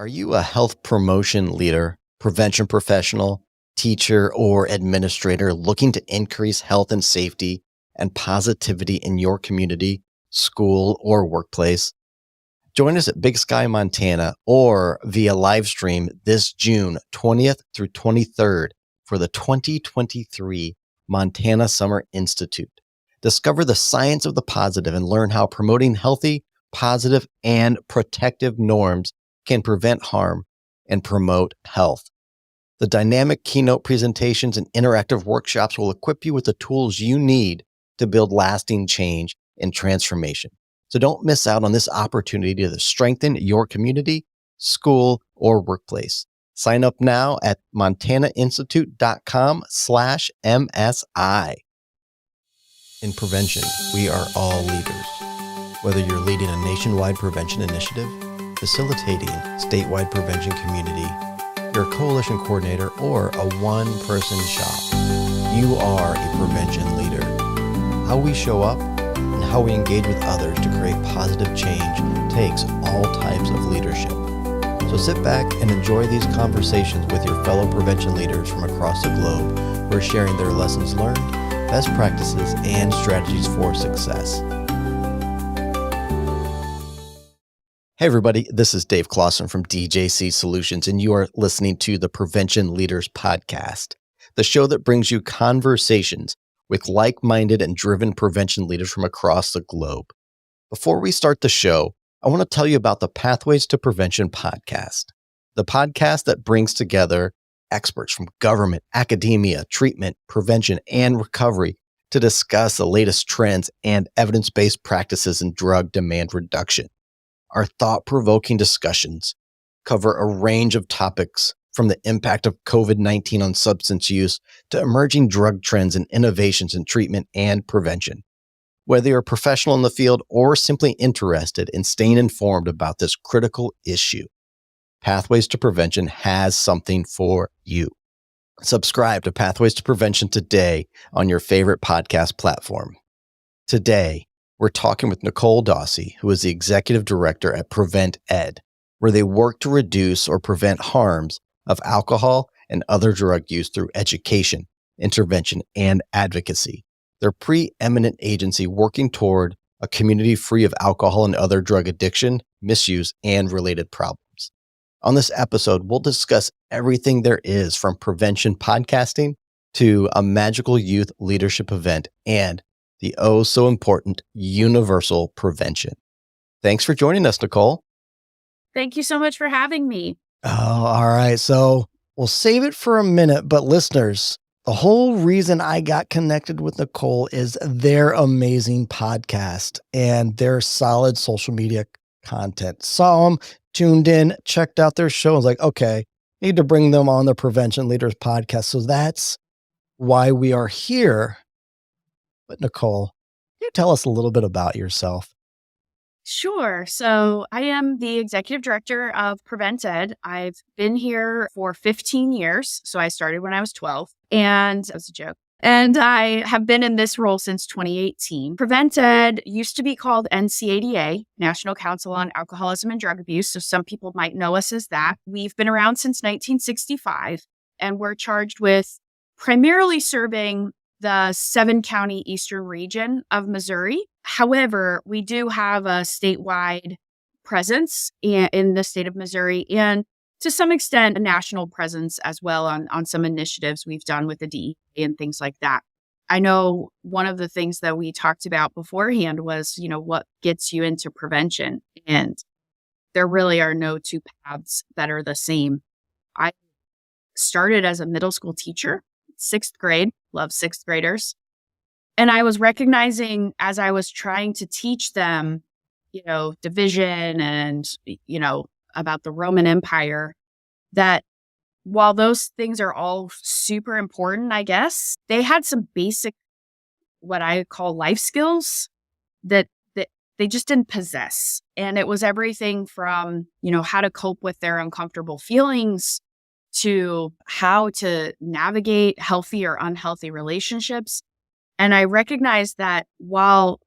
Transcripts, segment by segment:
Are you a health promotion leader, prevention professional, teacher, or administrator looking to increase health and safety and positivity in your community, school, or workplace? Join us at Big Sky, Montana, or via live stream this June 20th through 23rd for the 2023 Montana Summer Institute. Discover the science of the positive and learn how promoting healthy, positive, and protective norms can prevent harm and promote health. The dynamic keynote presentations and interactive workshops will equip you with the tools you need to build lasting change and transformation. So don't miss out on this opportunity to strengthen your community, school, or workplace. Sign up now at montanainstitute.com/MSI. In prevention, we are all leaders. Whether you're leading a nationwide prevention initiative, facilitating statewide prevention community, you're a coalition coordinator, or a one-person shop, you are a prevention leader. How we show up and how we engage with others to create positive change takes all types of leadership. So sit back and enjoy these conversations with your fellow prevention leaders from across the globe who are sharing their lessons learned, best practices, and strategies for success. Hey everybody, this is Dave Clausen from DJC Solutions, and you are listening to the Prevention Leaders Podcast, the show that brings you conversations with like-minded and driven prevention leaders from across the globe. Before we start the show, I want to tell you about the Pathways to Prevention podcast, the podcast that brings together experts from government, academia, treatment, prevention, and recovery to discuss the latest trends and evidence-based practices in drug demand reduction. Our thought-provoking discussions cover a range of topics from the impact of COVID-19 on substance use to emerging drug trends and innovations in treatment and prevention. Whether you're a professional in the field or simply interested in staying informed about this critical issue, Pathways to Prevention has something for you. Subscribe to Pathways to Prevention today on your favorite podcast platform. Today, we're talking with Nichole Dawsey, who is the executive director at Prevent Ed, where they work to reduce or prevent harms of alcohol and other drug use through education, intervention, and advocacy. They're a preeminent agency working toward a community free of alcohol and other drug addiction, misuse, and related problems. On this episode, we'll discuss everything there is from prevention podcasting to a magical youth leadership event and the oh so important universal prevention. Thanks for joining us, Nichole. Thank you so much for having me. Oh, all right. So we'll save it for a minute, but listeners, the whole reason I got connected with Nichole is their amazing podcast and their solid social media content. Saw them, tuned in, checked out their show. I was like, okay, need to bring them on the Prevention Leaders podcast. So that's why we are here. But Nichole, can you tell us a little bit about yourself? Sure. So I am the executive director of Prevent Ed. I've been here for 15 years. So I started when I was 12, and that was a joke. And I have been in this role since 2018. Prevent Ed used to be called NCADA, National Council on Alcoholism and Drug Abuse. So some people might know us as that. We've been around since 1965, and we're charged with primarily serving the 7-county eastern region of Missouri. However, we do have a statewide presence in the state of Missouri, and to some extent, a national presence as well on some initiatives we've done with the DEA and things like that. I know one of the things that we talked about beforehand was, what gets you into prevention? And there really are no two paths that are the same. I started as a middle school teacher, 6th grade, love 6th graders. And I was recognizing as I was trying to teach them, division and, about the Roman Empire, that while those things are all super important, I guess, they had some basic, what I call life skills that they just didn't possess. And it was everything from, how to cope with their uncomfortable feelings to how to navigate healthy or unhealthy relationships. And I recognized that while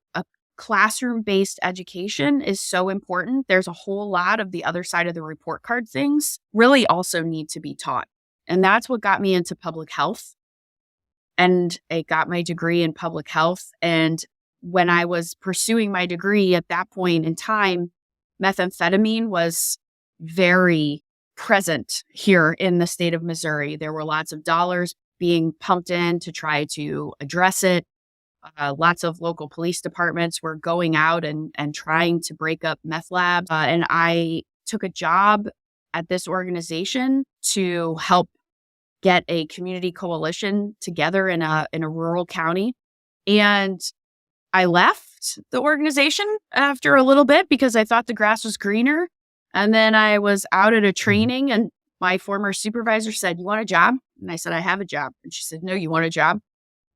classroom-based education is so important. There's a whole lot of the other side of the report card things really also need to be taught. And that's what got me into public health. And I got my degree in public health. And when I was pursuing my degree at that point in time, methamphetamine was very present here in the state of Missouri. There were lots of dollars being pumped in to try to address it. Lots of local police departments were going out and trying to break up meth labs. And I took a job at this organization to help get a community coalition together in a rural county. And I left the organization after a little bit because I thought the grass was greener. And then I was out at a training and my former supervisor said, "You want a job?" And I said, "I have a job." And she said, "No, you want a job?"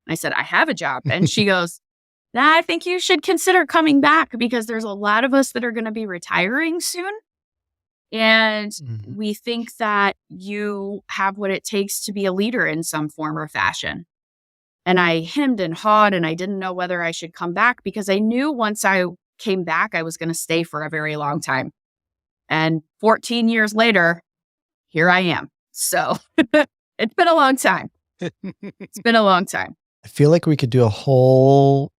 I said, "I have a job." And she goes, "Nah, I think you should consider coming back because there's a lot of us that are going to be retiring soon. And we think that you have what it takes to be a leader in some form or fashion." And I hemmed and hawed and I didn't know whether I should come back because I knew once I came back, I was going to stay for a very long time. And 14 years later, here I am. So it's been a long time. It's been a long time. I feel like we could do a whole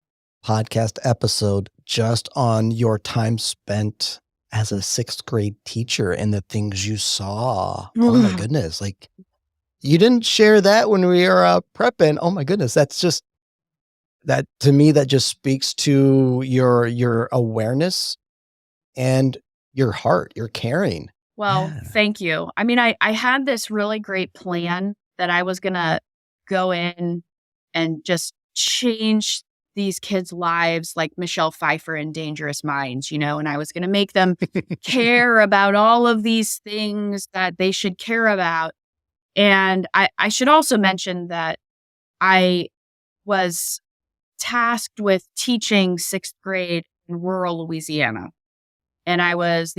podcast episode just on your time spent as a sixth grade teacher and the things you saw. Oh my goodness. Like you didn't share that when we were prepping. Oh my goodness. That's just that to me, that just speaks to your awareness and your heart, your caring. Well, Yeah. thank you. I mean, I had this really great plan that I was going to go in and just change these kids' lives like Michelle Pfeiffer in Dangerous Minds, and I was going to make them care about all of these things that they should care about. And I should also mention that I was tasked with teaching sixth grade in rural Louisiana. And I was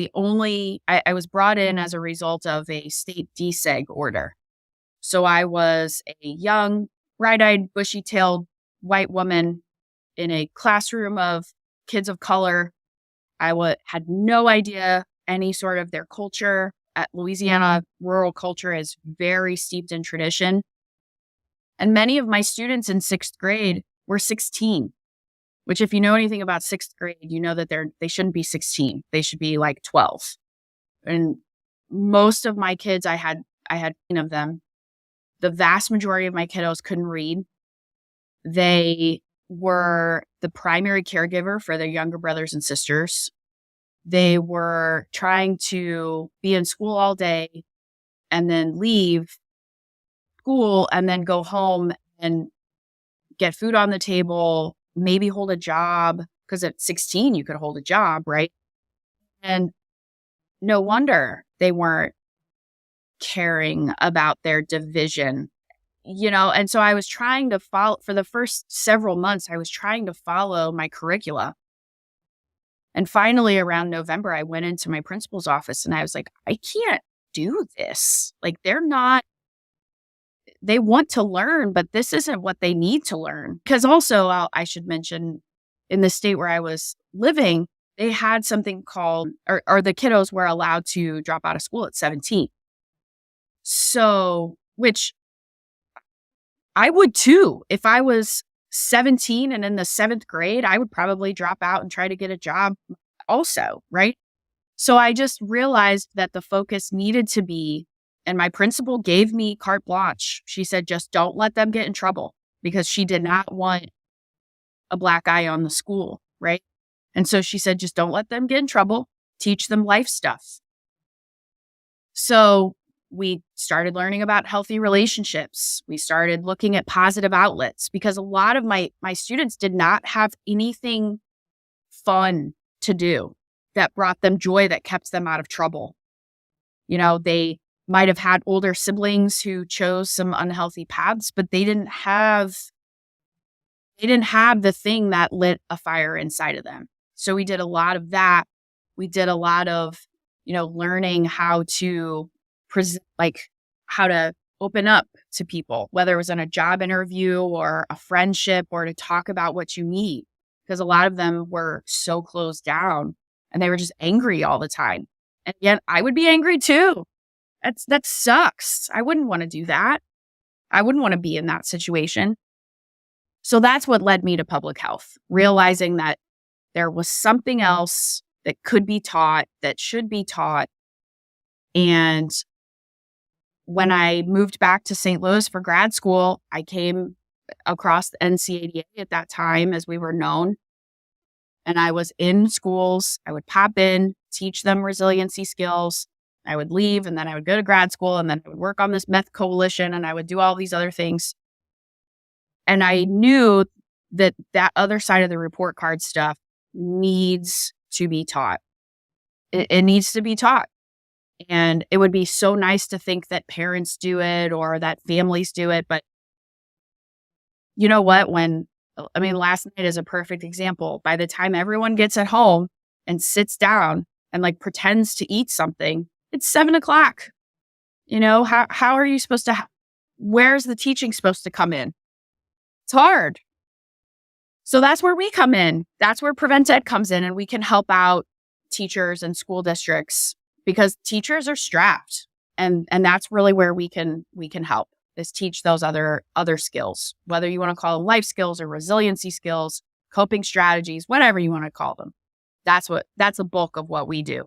I was brought in as a result of a state DSEG order. So I was a young, bright-eyed, bushy-tailed white woman in a classroom of kids of color. I had no idea any sort of their culture. At Louisiana, rural culture is very steeped in tradition. And many of my students in sixth grade were 16, which if you know anything about sixth grade, you know that they shouldn't be 16. They should be like 12. And most of my kids, I had 10 of them. The vast majority of my kiddos couldn't read. They were the primary caregiver for their younger brothers and sisters. They were trying to be in school all day and then leave school and then go home and get food on the table, maybe hold a job, because at 16, you could hold a job, right? And no wonder they weren't caring about their division, and so I was trying to follow, for the first several months, I was trying to follow my curricula. And finally, around November, I went into my principal's office and I was like, I can't do this. Like, they want to learn, but this isn't what they need to learn. Because also, I should mention, in the state where I was living, they had something called, or the kiddos were allowed to drop out of school at 17. So, which I would too. If I was 17 and in the 7th grade, I would probably drop out and try to get a job also, right? So I just realized that the focus needed to be, and my principal gave me carte blanche. She said, just don't let them get in trouble, because she did not want a black eye on the school, right? And so she said, just don't let them get in trouble. Teach them life stuff. So we started learning about healthy relationships. We started looking at positive outlets, because a lot of my students did not have anything fun to do that brought them joy, that kept them out of trouble. They might have had older siblings who chose some unhealthy paths, but they didn't have the thing that lit a fire inside of them. So we did a lot of that. We did a lot of, learning how to present, like how to open up to people, whether it was in a job interview or a friendship, or to talk about what you need. because a lot of them were so closed down and they were just angry all the time. And yet I would be angry too. That sucks. I wouldn't want to do that. I wouldn't want to be in that situation. So that's what led me to public health, realizing that there was something else that could be taught, that should be taught. And when I moved back to St. Louis for grad school, I came across the NCADA at that time, as we were known. And I was in schools. I would pop in, teach them resiliency skills. I would leave, and then I would go to grad school, and then I would work on this meth coalition, and I would do all these other things. And I knew that that other side of the report card stuff needs to be taught. It needs to be taught. And it would be so nice to think that parents do it or that families do it. But you know what? Last night is a perfect example. By the time everyone gets at home and sits down and like pretends to eat something, it's 7:00. How are you supposed to, where's the teaching supposed to come in? It's hard. So that's where we come in. That's where Prevent Ed comes in, and we can help out teachers and school districts because teachers are strapped. And that's really where we can help, is teach those other skills, whether you want to call them life skills or resiliency skills, coping strategies, whatever you want to call them. That's the bulk of what we do.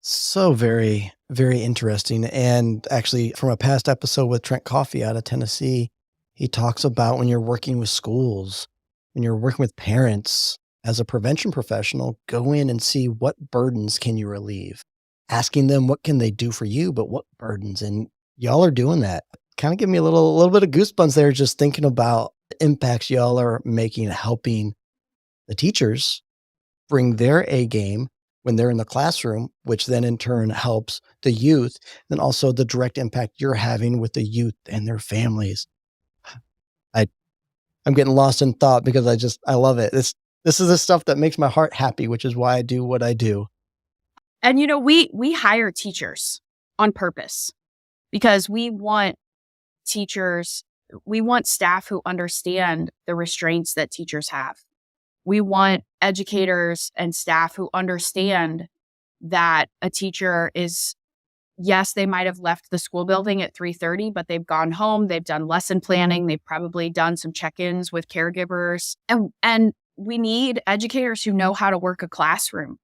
So very, very interesting. And actually, from a past episode with Trent Coffey out of Tennessee, he talks about when you're working with schools, when you're working with parents as a prevention professional, go in and see what burdens can you relieve, asking them what can they do for you, but what burdens. And y'all are doing that. Kind of give me a little bit of goosebumps there, just thinking about the impacts y'all are making, helping the teachers bring their A game when they're in the classroom, which then in turn helps the youth, and also the direct impact you're having with the youth and their families. I'm getting lost in thought because I love it. This is the stuff that makes my heart happy, which is why I do what I do. And we hire teachers on purpose because we want staff who understand the restraints that teachers have. We want educators and staff who understand that a teacher is, yes, they might have left the school building at 3:30, but they've gone home, they've done lesson planning, they've probably done some check-ins with caregivers. And we need educators who know how to work a classroom,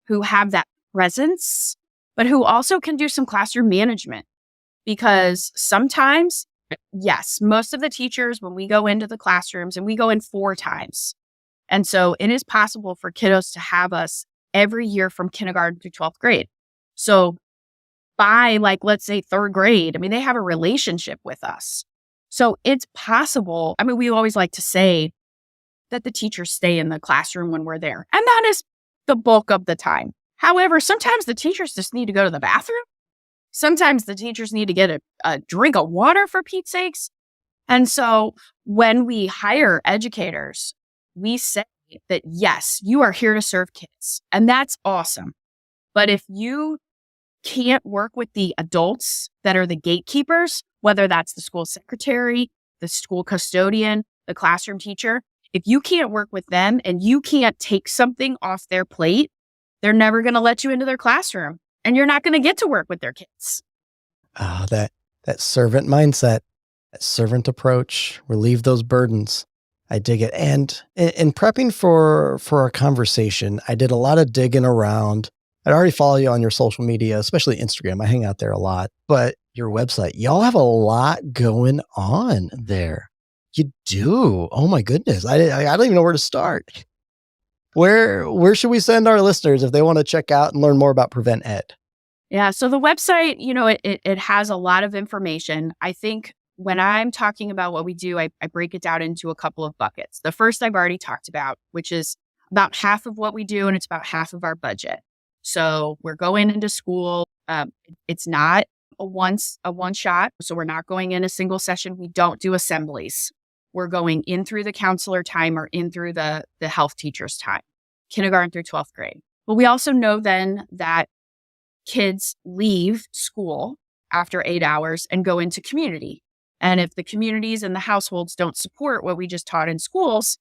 who have that presence, but who also can do some classroom management. Because sometimes, yes, most of the teachers, when we go into the classrooms, and we go in 4 times. And so it is possible for kiddos to have us every year from kindergarten through 12th grade. So by let's say 3rd grade, they have a relationship with us. So it's possible. We always like to say that the teachers stay in the classroom when we're there. And that is the bulk of the time. However, sometimes the teachers just need to go to the bathroom. Sometimes the teachers need to get a drink of water, for Pete's sakes. And so when we hire educators, we say that, yes, you are here to serve kids. And that's awesome. But if you can't work with the adults that are the gatekeepers, whether that's the school secretary, the school custodian, the classroom teacher, if you can't work with them and you can't take something off their plate, they're never going to let you into their classroom, and you're not going to get to work with their kids. That servant mindset, that servant approach, relieve those burdens. I dig it. And in prepping for our conversation, I did a lot of digging around. I already follow you on your social media, especially Instagram. I hang out there a lot. But your website, y'all have a lot going on there. You do. Oh my goodness. I don't even know where to start. Where should we send our listeners if they want to check out and learn more about Prevent Ed? Yeah. So the website, it has a lot of information. I think when I'm talking about what we do, I break it down into a couple of buckets. The first I've already talked about, which is about half of what we do, and it's about half of our budget. So we're going into school. It's not a one shot. So we're not going in a single session. We don't do assemblies. We're going in through the counselor time or in through the health teacher's time, kindergarten through 12th grade. But we also know then that kids leave school after 8 hours and go into community. And if the communities and the households don't support what we just taught in schools,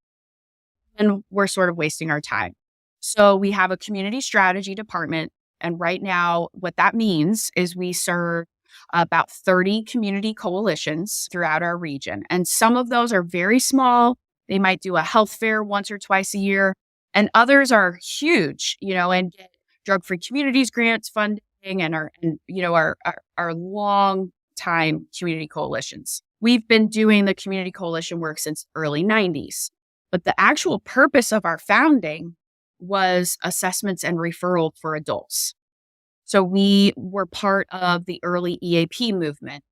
and we're sort of wasting our time. So we have a community strategy department. And right now, what that means is we serve about 30 community coalitions throughout our region. And some of those are very small. They might do a health fair once or twice a year. And others are huge, and get drug-free communities grants funding and our long time community coalitions. We've been doing the community coalition work since early 90s. But the actual purpose of our founding was assessments and referral for adults. So we were part of the early EAP movement.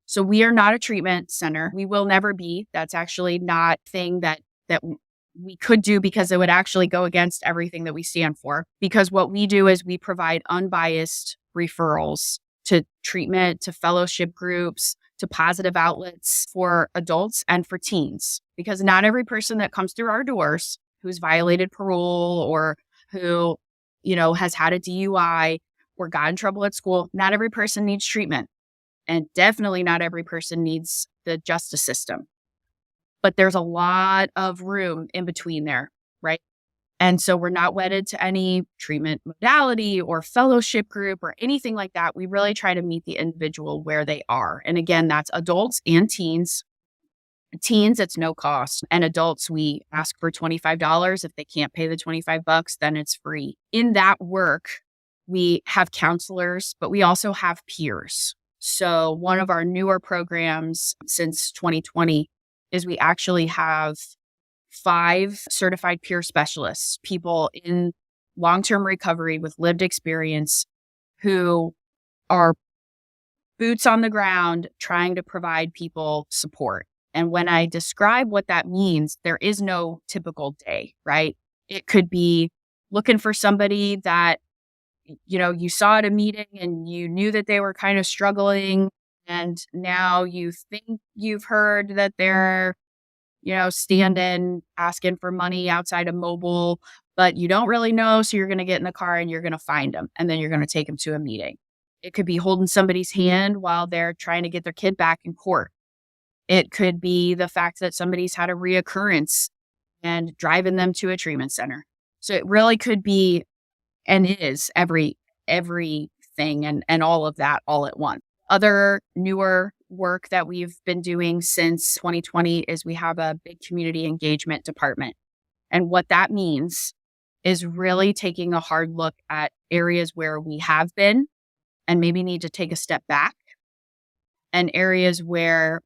So we are not a treatment center. We will never be. That's actually not a thing that we could do, because it would actually go against everything that we stand for. Because what we do is we provide unbiased referrals to treatment, to fellowship groups, to positive outlets for adults and for teens. Because not every person that comes through our doors who's violated parole or who, has had a DUI or got in trouble at school, not every person needs treatment. And definitely not every person needs the justice system. But there's a lot of room in between there, right? And so we're not wedded to any treatment modality or fellowship group or anything like that. We really try to meet the individual where they are. And again, that's adults and teens. Teens, it's no cost. And adults, we ask for $25. If they can't pay the $25, then it's free. In that work, we have counselors, but we also have peers. So one of our newer programs since 2020 is we actually have 5 certified peer specialists, people in long-term recovery with lived experience who are boots on the ground trying to provide people support. And when I describe what that means, there is no typical day, right? It could be looking for somebody that, you saw at a meeting and you knew that they were kind of struggling. And now you think you've heard that they're, standing, asking for money outside of mobile, but you don't really know. So you're going to get in the car and you're going to find them. And then you're going to take them to a meeting. It could be holding somebody's hand while they're trying to get their kid back in court. It could be the fact that somebody's had a reoccurrence and driving them to a treatment center. So it really could be, and is everything and all of that all at once. Other newer work that we've been doing since 2020 is we have a big community engagement department. And what that means is really taking a hard look at areas where we have been and maybe need to take a step back, and areas where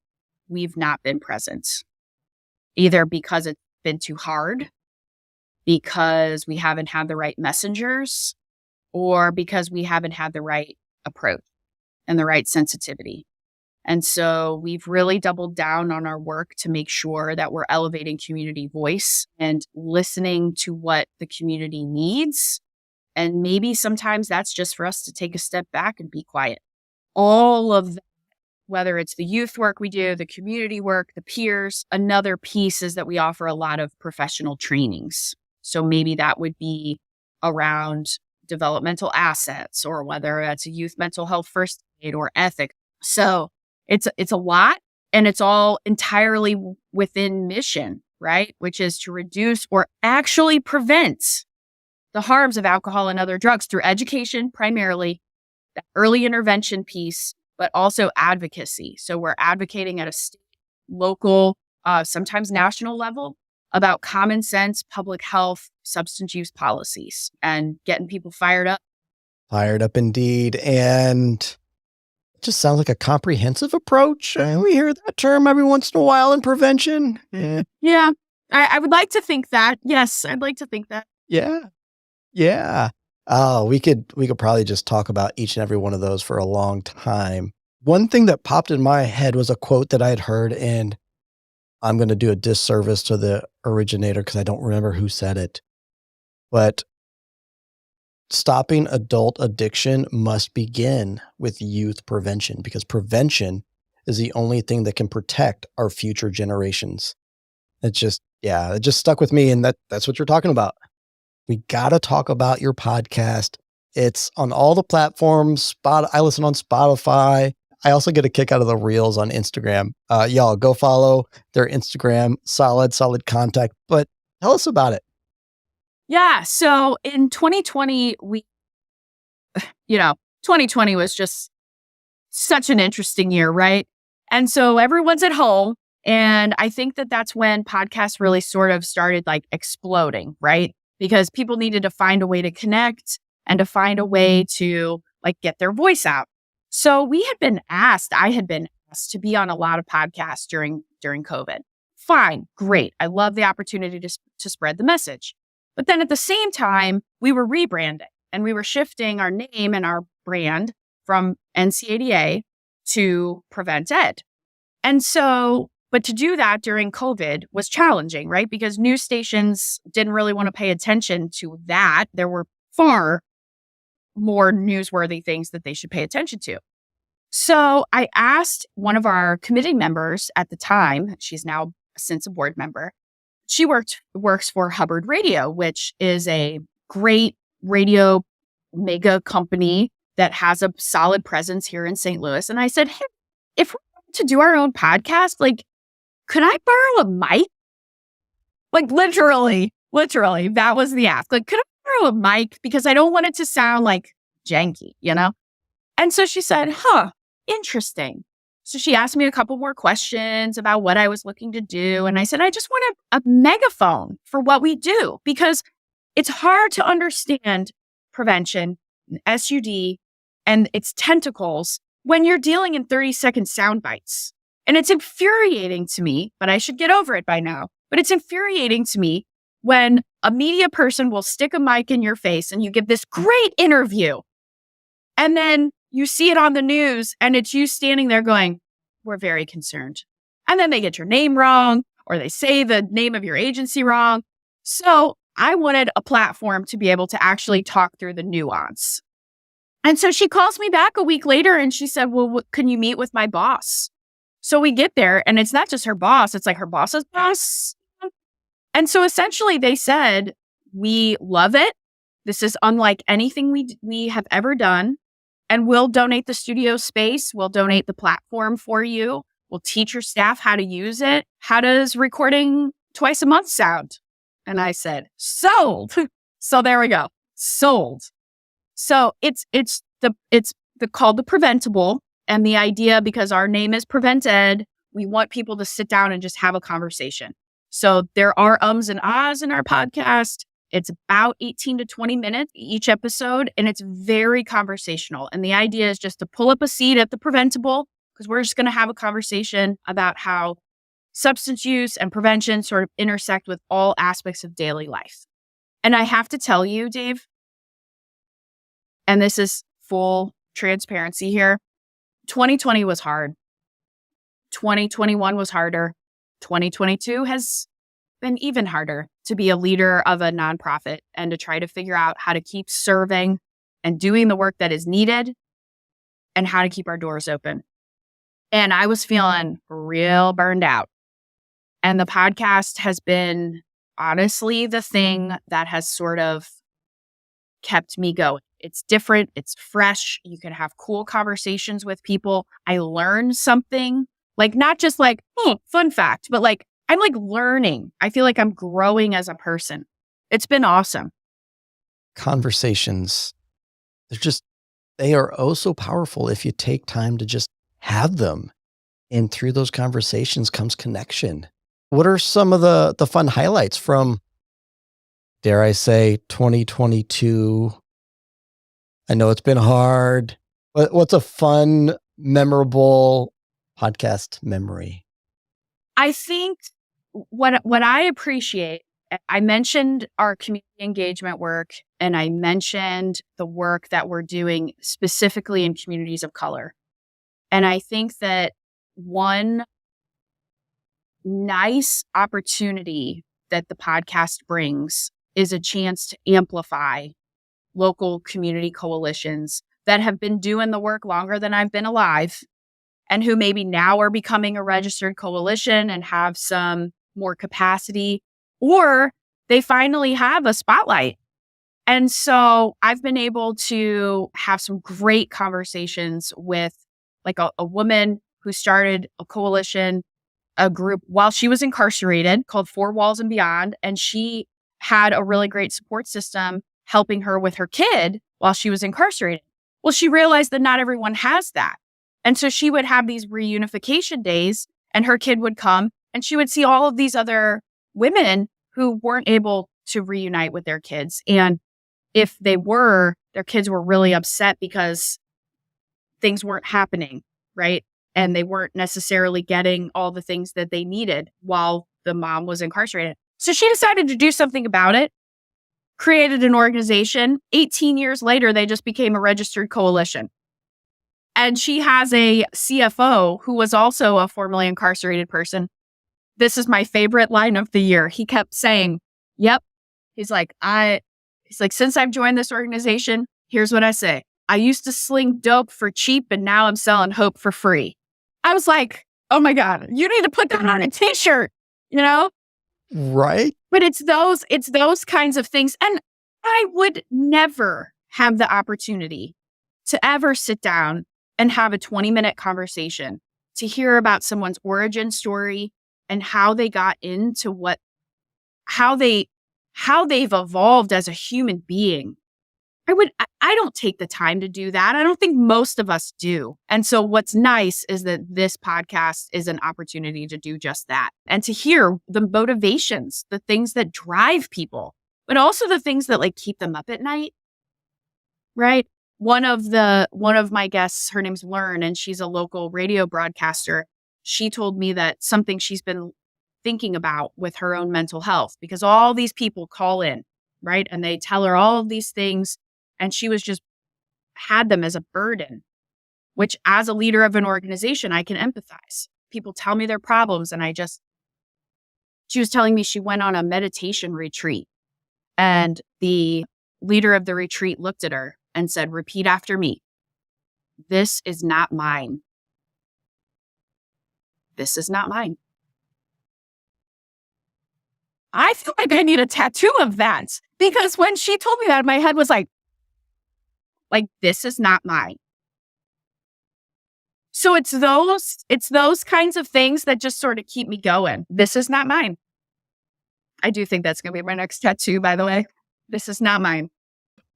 we've not been present, either because it's been too hard, because we haven't had the right messengers, or because we haven't had the right approach and the right sensitivity. And so we've really doubled down on our work to make sure that we're elevating community voice and listening to what the community needs. And maybe sometimes that's just for us to take a step back and be quiet. All of that, whether it's the youth work we do, the community work, the peers, another piece is that we offer a lot of professional trainings. So maybe that would be around developmental assets, or whether that's a youth mental health first aid or ethics. So it's a lot, and it's all entirely within mission, right? Which is to reduce or actually prevent the harms of alcohol and other drugs through education, primarily, that early intervention piece, but also advocacy. So we're advocating at a state, local, sometimes national level about common sense, public health, substance use policies, and getting people fired up. Fired up indeed. And it just sounds like a comprehensive approach. We hear that term every once in a while in prevention. Yeah. I would like to think that. Yes, I'd like to think that. Yeah. Yeah. Oh, we could probably just talk about each and every one of those for a long time. One thing that popped in my head was a quote that I had heard, and I'm going to do a disservice to the originator because I don't remember who said it. But stopping adult addiction must begin with youth prevention, because prevention is the only thing that can protect our future generations. It just stuck with me, and that's what you're talking about. We got to talk about your podcast. It's on all the platforms. I listen on Spotify. I also get a kick out of the reels on Instagram. Y'all go follow their Instagram. Solid contact. But Tell us about it. Yeah. So in 2020, 2020 was just such an interesting year, right? And so everyone's at home. And I think that that's when podcasts really sort of started like exploding, right? Because people needed to find a way to connect and to find a way to like get their voice out. So I had been asked to be on a lot of podcasts during COVID. Fine, great. I love the opportunity to spread the message. But then at the same time, we were rebranding and we were shifting our name and our brand from NCADA to Prevent Ed. And so, but to do that during COVID was challenging, right? Because news stations didn't really want to pay attention to that. There were far more newsworthy things that they should pay attention to. So I asked one of our committee members at the time, she's now since a board member, she works for Hubbard Radio, which is a great radio mega company that has a solid presence here in St. Louis. And I said, hey, if we're to do our own podcast, like, could I borrow a mic? Like literally, that was the ask. Like, could I borrow a mic? Because I don't want it to sound like janky, you know? And so she said, interesting. So she asked me a couple more questions about what I was looking to do. And I said, I just want a megaphone for what we do because it's hard to understand prevention, SUD, and its tentacles when you're dealing in 30-second sound bites. And it's infuriating to me, but I should get over it by now. But it's infuriating to me when a media person will stick a mic in your face and you give this great interview. And then you see it on the news and it's you standing there going, we're very concerned. And then they get your name wrong or they say the name of your agency wrong. So I wanted a platform to be able to actually talk through the nuance. And so she calls me back a week later and she said, well, can you meet with my boss? So we get there and it's not just her boss, it's like her boss's boss. And so essentially they said, we love it. This is unlike anything we have ever done. And we'll donate the studio space. We'll donate the platform for you. We'll teach your staff how to use it. How does recording twice a month sound? And I said, sold. So there we go. Sold. So it's called the Preventable. And the idea, because our name is Prevent Ed, we want people to sit down and just have a conversation. So there are ums and ahs in our podcast. It's about 18 to 20 minutes each episode, and it's very conversational. And the idea is just to pull up a seat at the Preventable, because we're just going to have a conversation about how substance use and prevention sort of intersect with all aspects of daily life. And I have to tell you, Dave, and this is full transparency here, 2020 was hard. 2021 was harder. 2022 has been even harder to be a leader of a nonprofit and to try to figure out how to keep serving and doing the work that is needed and how to keep our doors open. And I was feeling real burned out. And the podcast has been honestly the thing that has sort of kept me going. It's different. It's fresh. You can have cool conversations with people. I learned something, like not just like, fun fact, but like I'm like learning. I feel like I'm growing as a person. It's been awesome. Conversations, they are oh so powerful if you take time to just have them. And through those conversations comes connection. What are some of the fun highlights from, dare I say, 2022? I know it's been hard. What's a fun, memorable podcast memory? I think what I appreciate, I mentioned our community engagement work, and I mentioned the work that we're doing specifically in communities of color. And I think that one nice opportunity that the podcast brings is a chance to amplify local community coalitions that have been doing the work longer than I've been alive and who maybe now are becoming a registered coalition and have some more capacity, or they finally have a spotlight. And so I've been able to have some great conversations with like a woman who started a coalition a group while she was incarcerated called Four Walls and Beyond. And she had a really great support system helping her with her kid while she was incarcerated. Well, she realized that not everyone has that. And so she would have these reunification days and her kid would come and she would see all of these other women who weren't able to reunite with their kids. And if they were, their kids were really upset because things weren't happening, right? And they weren't necessarily getting all the things that they needed while the mom was incarcerated. So she decided to do something about it, created an organization. 18 years later, they just became a registered coalition. And she has a CFO who was also a formerly incarcerated person. This is my favorite line of the year. He kept saying, yep. He's like, since I've joined this organization, here's what I say. I used to sling dope for cheap and now I'm selling hope for free. I was like, oh my God, you need to put that on a t-shirt, you know? Right. But it's those kinds of things. And I would never have the opportunity to ever sit down and have a 20-minute conversation to hear about someone's origin story and how they got into how they've evolved as a human being. I don't take the time to do that. I don't think most of us do. And so what's nice is that this podcast is an opportunity to do just that and to hear the motivations, the things that drive people, but also the things that like keep them up at night. Right. One of my guests, her name's Learn, and she's a local radio broadcaster. She told me that something she's been thinking about with her own mental health, because all these people call in, right? And they tell her all of these things. And she was just had them as a burden, which as a leader of an organization, I can empathize. People tell me their problems. And she was telling me she went on a meditation retreat and the leader of the retreat looked at her and said, repeat after me. This is not mine. This is not mine. I feel like I need a tattoo of that because when she told me that, my head was like, this is not mine. So it's those kinds of things that just sort of keep me going. This is not mine. I do think that's going to be my next tattoo, by the way. This is not mine.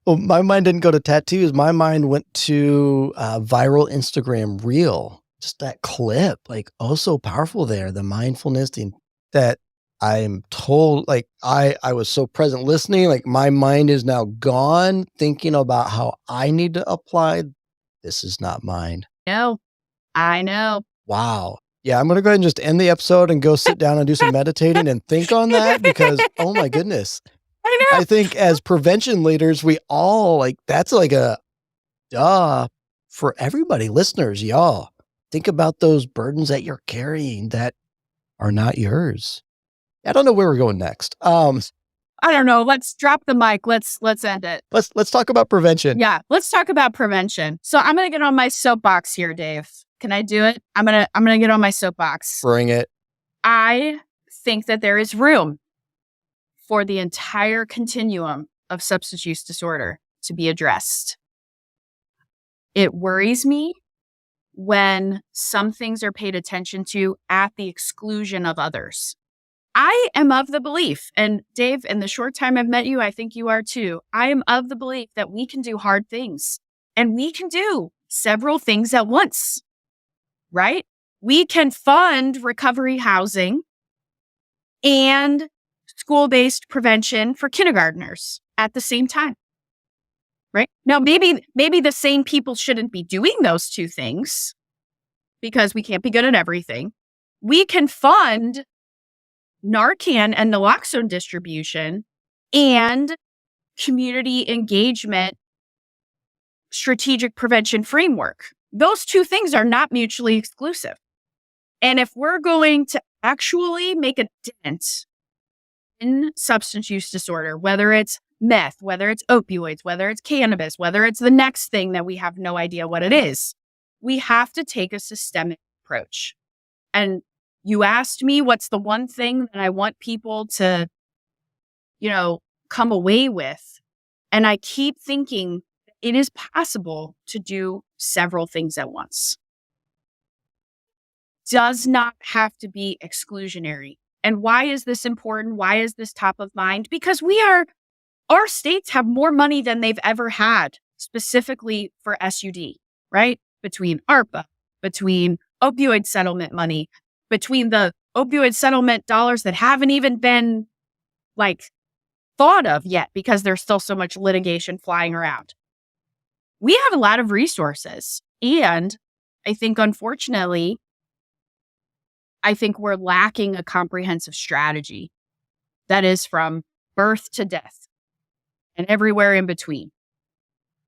Well, my mind didn't go to tattoos. My mind went to viral Instagram reel. Just that clip, so powerful there. The mindfulness that I'm told, I was so present listening, my mind is now gone thinking about how I need to apply. This is not mine. No, I know. Wow. Yeah, I'm going to go ahead and just end the episode and go sit down and do some meditating and think on that because, oh my goodness. I know. I think as prevention leaders, we all that's a duh for everybody, listeners, y'all. Think about those burdens that you're carrying that are not yours. I don't know where we're going next. I don't know. Let's drop the mic. Let's end it. Let's talk about prevention. Yeah, let's talk about prevention. So I'm going to get on my soapbox here, Dave. Can I do it? I'm going to get on my soapbox. Bring it. I think that there is room for the entire continuum of substance use disorder to be addressed. It worries me when some things are paid attention to at the exclusion of others. I am of the belief, and Dave, in the short time I've met you, I think you are too. I am of the belief that we can do hard things and we can do several things at once, right? We can fund recovery housing and school-based prevention for kindergartners at the same time, right? Now, maybe the same people shouldn't be doing those two things because we can't be good at everything. We can fund Narcan and naloxone distribution and community engagement strategic prevention framework. Those two things are not mutually exclusive. And if we're going to actually make a dent in substance use disorder, whether it's meth, whether it's opioids, whether it's cannabis, whether it's the next thing that we have no idea what it is, we have to take a systemic approach. And you asked me what's the one thing that I want people to, come away with. And I keep thinking it is possible to do several things at once. does not have to be exclusionary. And why is this important? Why is this top of mind? Because our states have more money than they've ever had, specifically for SUD, right? Between ARPA, between opioid settlement money, between the opioid settlement dollars that haven't even been thought of yet because there's still so much litigation flying around. We have a lot of resources. And I think, unfortunately, we're lacking a comprehensive strategy that is from birth to death and everywhere in between,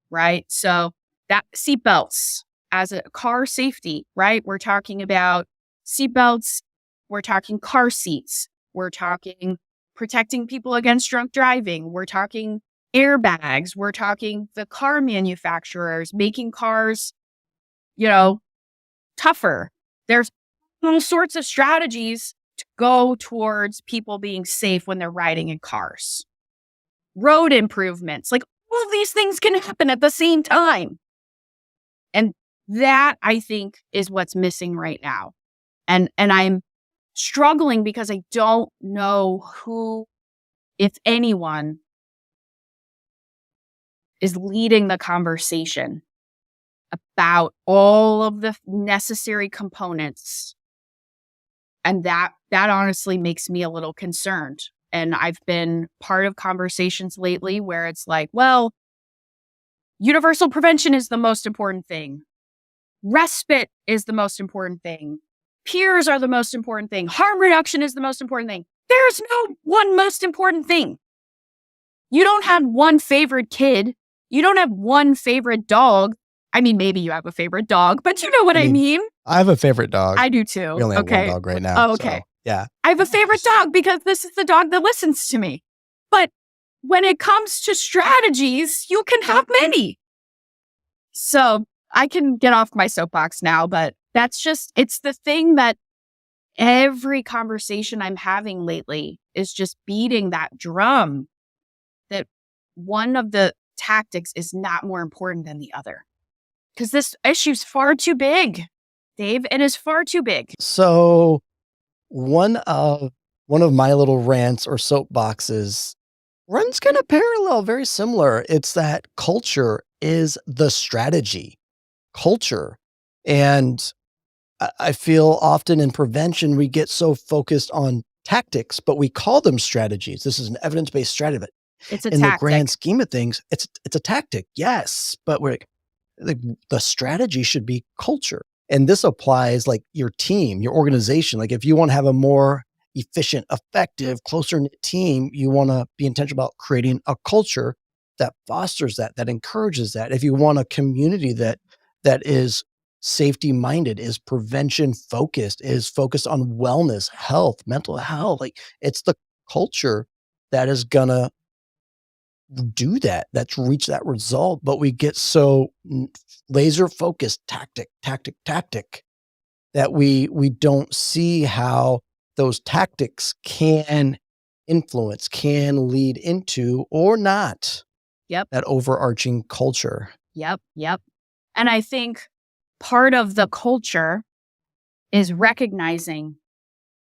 right? So that seatbelts as a car safety, right? We're talking about seatbelts. We're talking car seats. We're talking protecting people against drunk driving. We're talking airbags. We're talking the car manufacturers making cars, tougher. There's all sorts of strategies to go towards people being safe when they're riding in cars. Road improvements, all of these things can happen at the same time. And that, I think, is what's missing right now. And I'm struggling because I don't know who, if anyone, is leading the conversation about all of the necessary components. And that honestly makes me a little concerned. And I've been part of conversations lately where it's universal prevention is the most important thing. Respite is the most important thing. Peers are the most important thing. Harm reduction is the most important thing. There's no one most important thing. You don't have one favorite kid. You don't have one favorite dog. I mean, maybe you have a favorite dog, but you know what I mean? I have a favorite dog. I do too. We only have one dog right now. Oh, okay. So, yeah. I have a favorite dog because this is the dog that listens to me. But when it comes to strategies, you can have many. So I can get off my soapbox now, but it's the thing that every conversation I'm having lately is just beating that drum that one of the tactics is not more important than the other. Because this issue's far too big, Dave. It is far too big. So one of my little rants or soapboxes runs kind of parallel, very similar. It's that culture is the strategy. Culture. And I feel often in prevention, we get so focused on tactics, but we call them strategies. This is an evidence-based strategy. It's a in tactic. The grand scheme of things, it's a tactic, yes, but the strategy should be culture. And this applies your team, your organization. If you want to have a more efficient, effective, closer knit team, you want to be intentional about creating a culture that fosters that encourages that. If you want a community that is safety minded, is prevention focused, is focused on wellness, health, mental health, it's the culture that is gonna do that's reach that result. But we get so laser focused tactic that we don't see how those tactics can influence, can lead into or not that overarching culture. Yep. And I think part of the culture is recognizing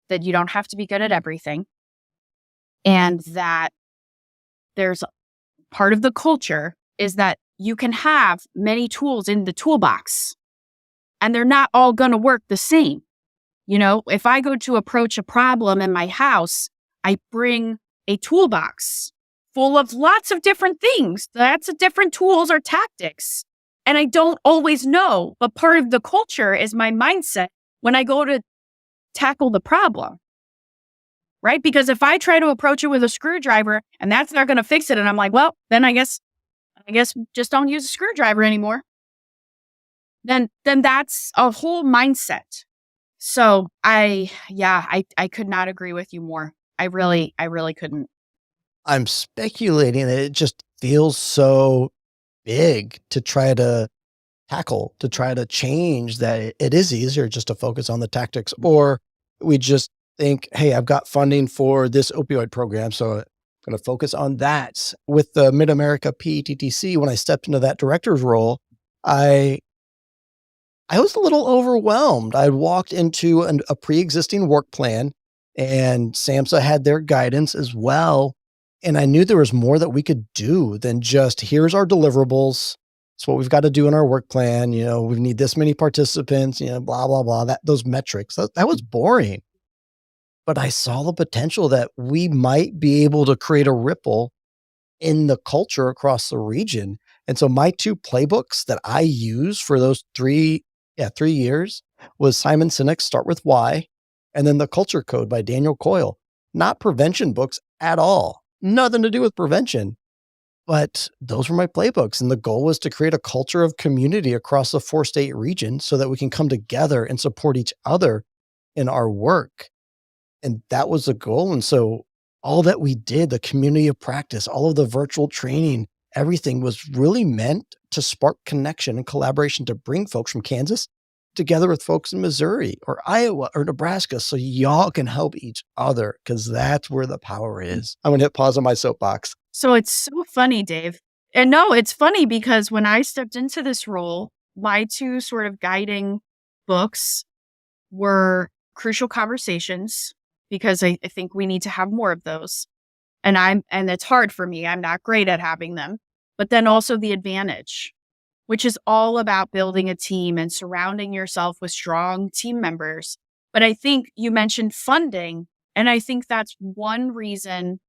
that you don't have to be good at everything, and that there's part of the culture is that you can have many tools in the toolbox and they're not all going to work the same. If I go to approach a problem in my house, I bring a toolbox full of lots of different things, lots of different tools or tactics. And I don't always know, but part of the culture is my mindset when I go to tackle the problem, right? Because if I try to approach it with a screwdriver and that's not going to fix it, and I'm well, then I guess just don't use a screwdriver anymore. Then that's a whole mindset. So I could not agree with you more. I really couldn't. I'm speculating that it just feels so big to try to tackle, to try to change, that it is easier just to focus on the tactics, or we just think, hey, I've got funding for this opioid program, so I'm going to focus on that. With the Mid-America PETTC, when I stepped into that director's role, I I was a little overwhelmed. I walked into a pre-existing work plan, and SAMHSA had their guidance as well. And I knew there was more that we could do than just here's our deliverables. It's what we've got to do in our work plan. We need this many participants, blah, blah, blah. Those metrics. That was boring. But I saw the potential that we might be able to create a ripple in the culture across the region. And so my two playbooks that I use for those 3 years was Simon Sinek's Start With Why, and then The Culture Code by Daniel Coyle. Not prevention books at all. Nothing to do with prevention. But those were my playbooks. And the goal was to create a culture of community across the 4-state region so that we can come together and support each other in our work. And that was the goal. And so all that we did, the community of practice, all of the virtual training, everything was really meant to spark connection and collaboration to bring folks from Kansas together with folks in Missouri or Iowa or Nebraska so y'all can help each other, because that's where the power is. I'm going to hit pause on my soapbox. So it's so funny, Dave. And no, it's funny because when I stepped into this role, my two sort of guiding books were Crucial Conversations, because I think we need to have more of those. And it's hard for me. I'm not great at having them. But then also The Advantage, which is all about building a team and surrounding yourself with strong team members. But I think you mentioned funding, and I think that's one reason,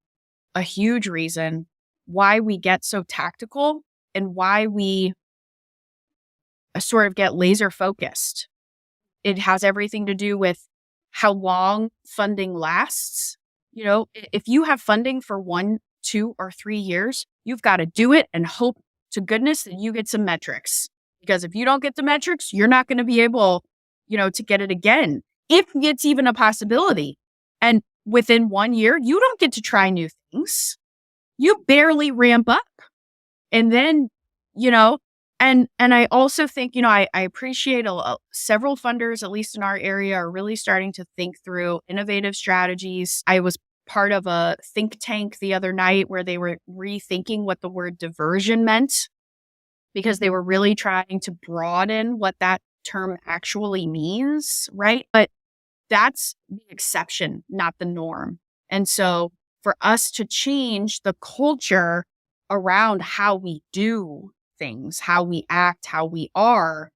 a huge reason, why we get so tactical and why we sort of get laser focused. It has everything to do with how long funding lasts. If you have funding for 1, 2, or 3 years, you've got to do it and hope to goodness that you get some metrics. Because if you don't get the metrics, you're not going to be able, to get it again, if it's even a possibility. And within 1 year, you don't get to try new things. You barely ramp up. And then, and I also think, I appreciate several funders, at least in our area, are really starting to think through innovative strategies. I was part of a think tank the other night where they were rethinking what the word diversion meant, because they were really trying to broaden what that term actually means, right? But that's the exception, not the norm. And so for us to change the culture around how we do things, how we act, how we are,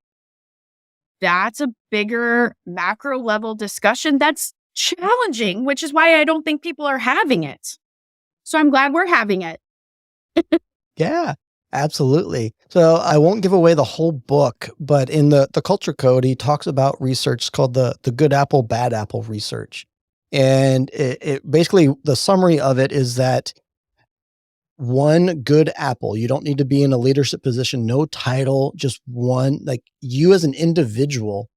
that's a bigger macro level discussion that's challenging, which is why I don't think people are having it. So I'm glad we're having it. Yeah, absolutely. So I won't give away the whole book, but in the Culture Code, he talks about research called the good apple, bad apple research. And it basically, the summary of it is that one good apple, you don't need to be in a leadership position, no title, just one, like you as an individual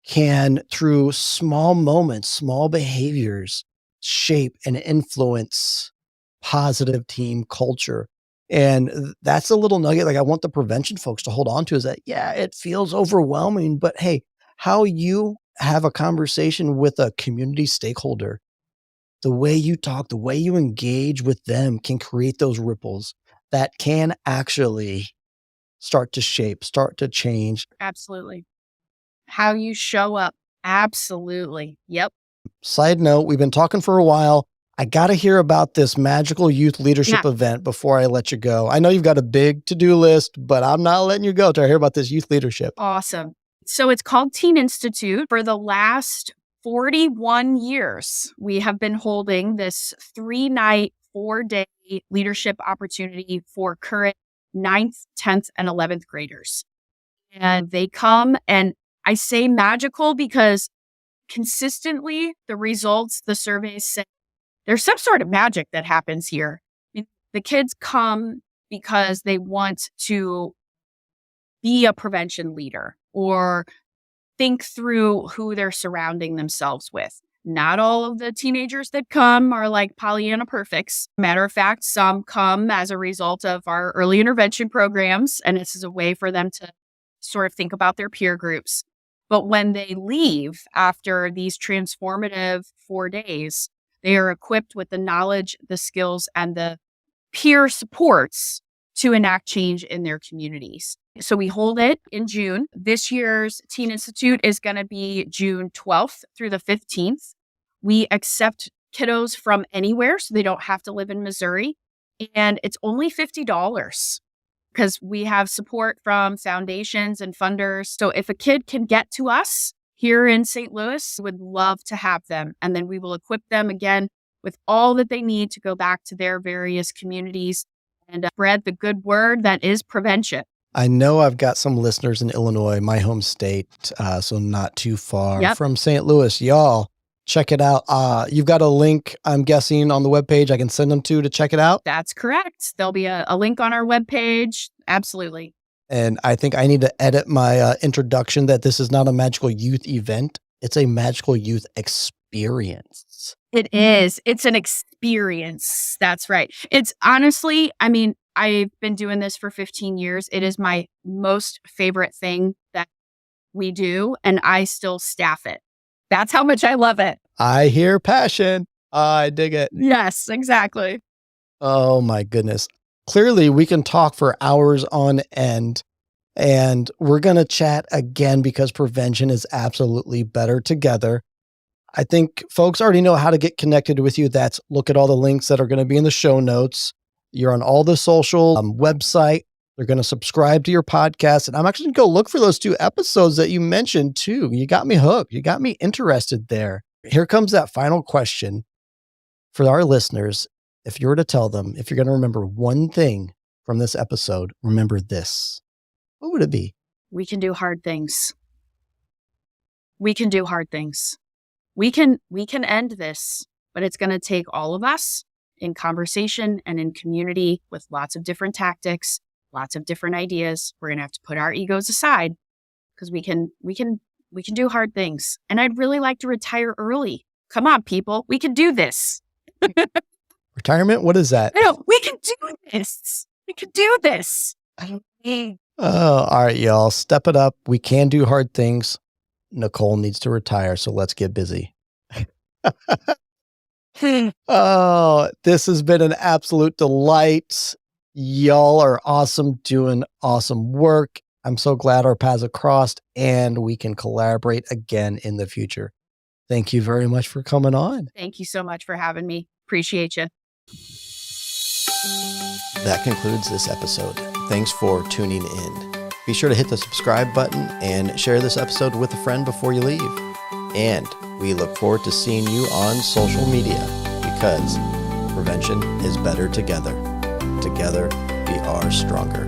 can, through small moments, small behaviors, shape and influence positive team culture. And that's a little nugget like I want the prevention folks to hold on to, is that, yeah, it feels overwhelming, but hey, how you have a conversation with a community stakeholder, the way you talk, the way you engage with them can create those ripples that can actually start to shape, start to change. Absolutely. How you show up. Absolutely. Yep. Side note, we've been talking for a while. I got to hear about this magical youth leadership event before I let you go. I know you've got a big to-do list, but I'm not letting you go till I hear about this youth leadership. Awesome. So it's called Teen Institute. For the last 41 years, we have been holding this 3-night, 4-day leadership opportunity for current 9th, 10th, and 11th graders. And they come, and I say magical because consistently the results, the surveys say there's some sort of magic that happens here. I mean, the kids come because they want to be a prevention leader or think through who they're surrounding themselves with. Not all of the teenagers that come are like Pollyanna perfects. Matter of fact, some come as a result of our early intervention programs, and this is a way for them to sort of think about their peer groups. But when they leave after these transformative 4 days, they are equipped with the knowledge, the skills, and the peer supports to enact change in their communities. So we hold it in June. This year's Teen Institute is going to be June 12th through the 15th. We accept kiddos from anywhere, so they don't have to live in Missouri. And it's only $50 because we have support from foundations and funders. So if a kid can get to us here in St. Louis, would love to have them. And then we will equip them again with all that they need to go back to their various communities and spread the good word that is prevention. I know I've got some listeners in Illinois, my home state, so not too far from St. Louis. Y'all, check it out. You've got a link, I'm guessing, on the webpage I can send them to check it out? That's correct. There'll be a link on our webpage. Absolutely. And I think I need to edit my introduction that this is not a magical youth event. It's a magical youth experience. It is. It's an experience. That's right. It's honestly, I mean, I've been doing this for 15 years. It is my most favorite thing that we do, and I still staff it. That's how much I love it. I hear passion. I dig it. Yes, exactly. Oh my goodness. Clearly, we can talk for hours on end, and we're going to chat again because prevention is absolutely better together. I think folks already know how to get connected with you. That's look at all the links that are going to be in the show notes. You're on all the social website. They're going to subscribe to your podcast. And I'm actually going to go look for those 2 episodes that you mentioned too. You got me hooked. You got me interested there. Here comes that final question for our listeners. If you were to tell them, if you're going to remember one thing from this episode, remember this. What would it be? We can do hard things. We can do hard things. We can end this, but it's going to take all of us in conversation and in community with lots of different tactics, lots of different ideas. We're going to have to put our egos aside because we can do hard things. And I'd really like to retire early. Come on, people. We can do this. Retirement? What is that? No, we can do this. We can do this. Oh, all right, y'all. Step it up. We can do hard things. Nichole needs to retire, so let's get busy. Oh, this has been an absolute delight. Y'all are awesome, doing awesome work. I'm so glad our paths have crossed and we can collaborate again in the future. Thank you very much for coming on. Thank you so much for having me. Appreciate you. That concludes this episode. Thanks for tuning in. Be sure to hit the subscribe button and share this episode with a friend before you leave. And we look forward to seeing you on social media because prevention is better together. Together, we are stronger.